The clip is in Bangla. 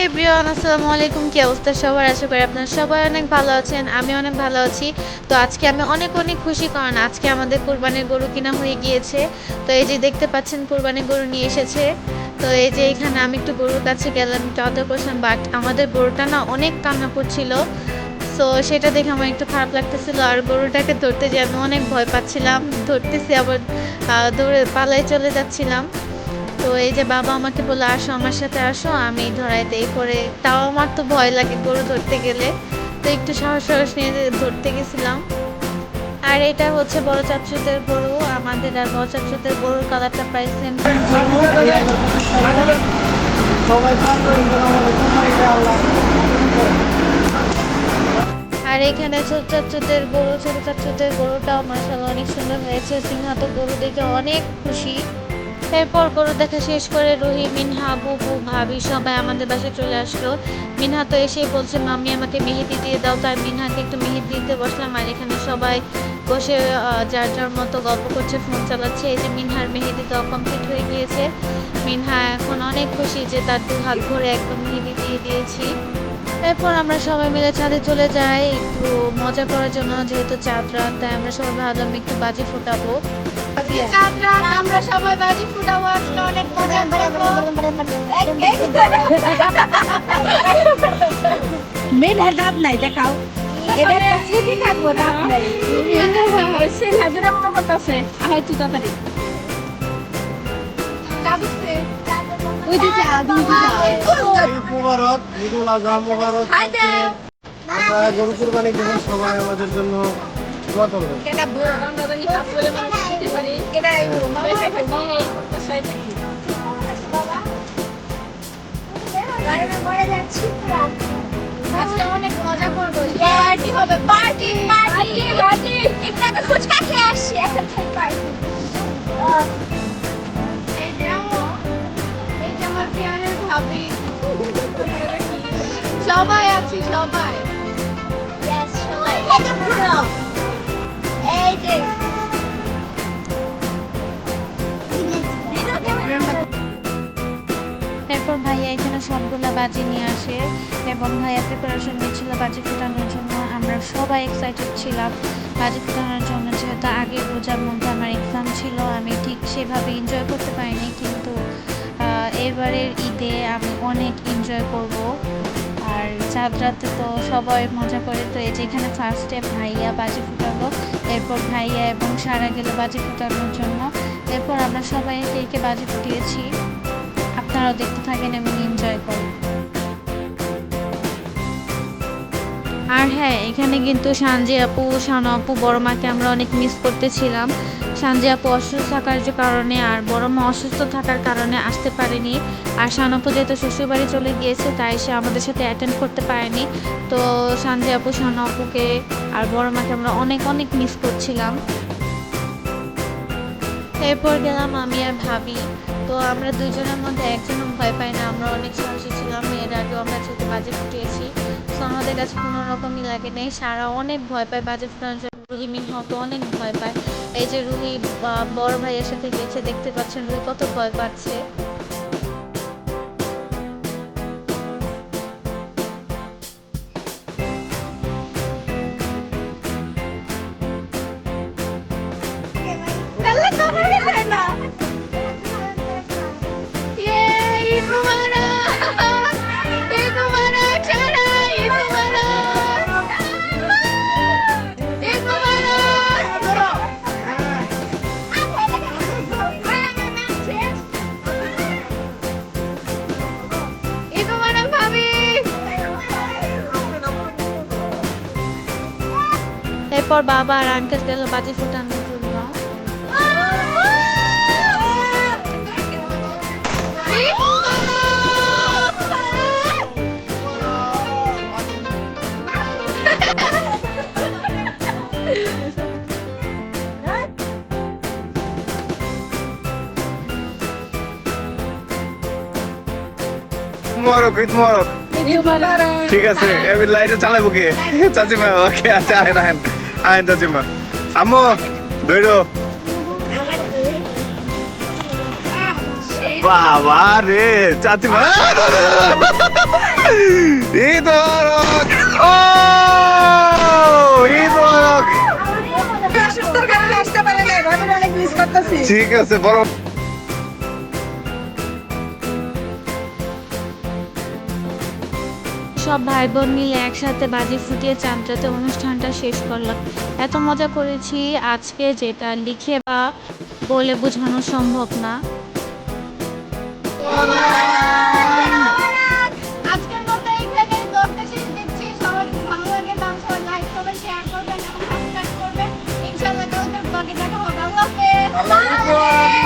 এভরিওয়ান, আসসালামু আলাইকুম। কি অবস্থা সবার? আশা করি আপনারা সবাই অনেক ভালো আছেন। আমি অনেক ভালো আছি। তো আজকে আমি অনেক অনেক খুশি, কারণ আজকে আমাদের কুরবানির গরু কিনা হয়ে গিয়েছে। তো এই যে দেখতে পাচ্ছেন কুরবানির গরু নিয়ে এসেছে। তো এই যে এখানে আমি একটু গরুর কাছে গেলাম, একটু অর্ডার করছিলাম, বাট আমাদের গরুটা না অনেক কান্না করছিল। সো সেটা দেখে আমার একটু খারাপ লাগতেছিল। আর গরুটাকে ধরতে যেয়ে আমি অনেক ভয় পাচ্ছিলাম, ধরতেছি আবার দৌড়ে পালাই চলে যাচ্ছিলাম। তো এই যে বাবা আমাকে বললো, আসো আমার সাথে আসো, আমি ধরাই দেই করে। তাও আমার তো ভয় লাগে গরু ধরতে গেলে, তো একটু সাহস নিয়ে ধরতে গেছিলাম। আর এটা হচ্ছে বড় চাচুদের গরু। আমাদের আর বড় চাচুদের গরুর কালারটা প্রায় সেম। আর এখানে ছোট চাচুদের গরুটাও মাশাআল্লাহ অনেক সুন্দর হয়েছে। সিংহাত গরু দেখে অনেক খুশি। এরপর গরু দেখা শেষ করে রুহি, মিনহা, বুবু, ভাবি সবাই আমাদের বাসায় চলে আসলো। মিনহা তো এসেই বলছে, মাম্মি আমাকে মেহেদি দিয়ে দাও। তাই মিনহাকে একটু মেহেদি দিতে বসলাম। আর এখানে সবাই বসে যার যার মতো গল্প করছে, ফোন চালাচ্ছে। এই যে মিনহার মেহেদি দেওয়া কমপ্লিট হয়ে গিয়েছে। মিনহা এখন অনেক খুশি যে তার 2 হাত ভরে একদম মেহেদি দিয়ে দিয়েছি। এরপর আমরা সবাই মিলে ছাদে চলে যাই একটু মজা করার জন্য, যেহেতু চাঁদ রাত, তাই আমরা সবাই ভাবলাম একটু বাজি ফুটাবো। আমরা সবাই বাজি ফুটাবো, আসলে অনেক মজা করবো। মেন হাত নাই দেখাও, এটা একটা স্মৃতি থাকবো। দাঁত নাই সে হাজার মতো করতেছে। হয়তো তাড়াতাড়ি ওই যে মুবারক, ঈদুল আজহা মুবারক। আমরা গরু কুরবানি দেব, সবাই আমাদের জন্য দোয়া করবেন। অনেক মজা করবো, পার্টি হবে, পার্টি পার্টি পার্টি। একটু ফুচকা খেয়ে আসছি, একটা পার্টি। এই যে আমার প্রিয়ারের ভাবি, সবাই আছি সবাই। এই যে এরপর ভাইয়া এখানে সবগুলো বাজি নিয়ে আসে এবং ভাইয়া প্রিপারেশন নিচ্ছিল বাজি ফোটানোর জন্য। আমরা সবাই এক্সাইটেড ছিলাম বাজি ফোটানোর জন্য, যেহেতু আগে রোজার মধ্যে আমার এক্সাম ছিল। আমি ঠিক সেভাবে এনজয় করতে পারিনি, কিন্তু এবারের ঈদে আমি অনেক এনজয় করব। আর চাঁদ রাতে তো সবাই মজা করে। তো এই যে এখানে ফার্স্টে ভাইয়া বাজি ফুটালো, এরপর ভাইয়া এবং সারা গেল বাজি ফুটানোর জন্য। এরপর আমরা সবাই একে বাজি ফুটিয়েছি। আপনারাও দেখতে থাকেন এবং এনজয় করেন। আর হ্যাঁ, এখানে কিন্তু সানজি আপু, শানু আপু, বড় মাকে আমরা অনেক মিস করতেছিলাম। সানজি আপু অসুস্থ থাকার কারণে আর বড় মা অসুস্থ থাকার কারণে আসতে পারেনি। আর শানু আপু যেহেতু শ্বশুরবাড়ি চলে গিয়েছে, তাই সে আমাদের সাথে অ্যাটেন্ড করতে পারেনি। তো সানজি আপু, শানু আপুকে আর বড় মাকে আমরা অনেক অনেক মিস করছিলাম। এরপর গেলাম আমি আর ভাবি। তো আমরা দুজনের মধ্যে একজনও ভয় পাই না, আমরা অনেক সাহসী ছিলাম। এর আগেও আমরা যেহেতু বাজে ফুটিয়েছি, তো আমাদের কাছে কোনো রকমই লাগে নেই। সারা অনেক ভয় পায় বাজে ফুটানোর জন্য, রুহি, মিনহা তো অনেক ভয় পায়। এই যে রুহি বড় ভাইয়ের সাথে গেছে, দেখতে পাচ্ছেন রুহি কত ভয় পাচ্ছে। এরপর বাবা আর আঙ্কেল গেল বাজি ফুটানোর জন্য। মুবারক, ঈদ মুবারক। ঠিক আছে, আমি লাইটে চালাবো কে? চাচিমা। ওকে, আচ্ছা, আহেন চাচিমা। আম্মু ধরো। বাবা রে চাচিমা। ঈদ মোবারক! ও! ঈদ মোবারক! অসুস্থর কারণে আসতে পারে না, ভাবির অনেক মিস করতেছি। ঠিক আছে, বলো। সব ভাই বোন মিলে একসাথে বাজি ফুটিয়ে চাঁদরাতে অনুষ্ঠানটা শেষ করলাম। এত মজা করেছি আজকে, যেটা লিখে বা বলে বোঝানো সম্ভব না। আজকের মতো এইখানে ব্লগটা শেষ দিচ্ছি। সবার যদি ভালো লাগে তাহলে সবাই লাইক করবেন, শেয়ার করবেন এবং সাবস্ক্রাইব করবেন। ইনশাআল্লাহ কালকের ব্লগে দেখা হবে। আল্লাহ হাফেজ।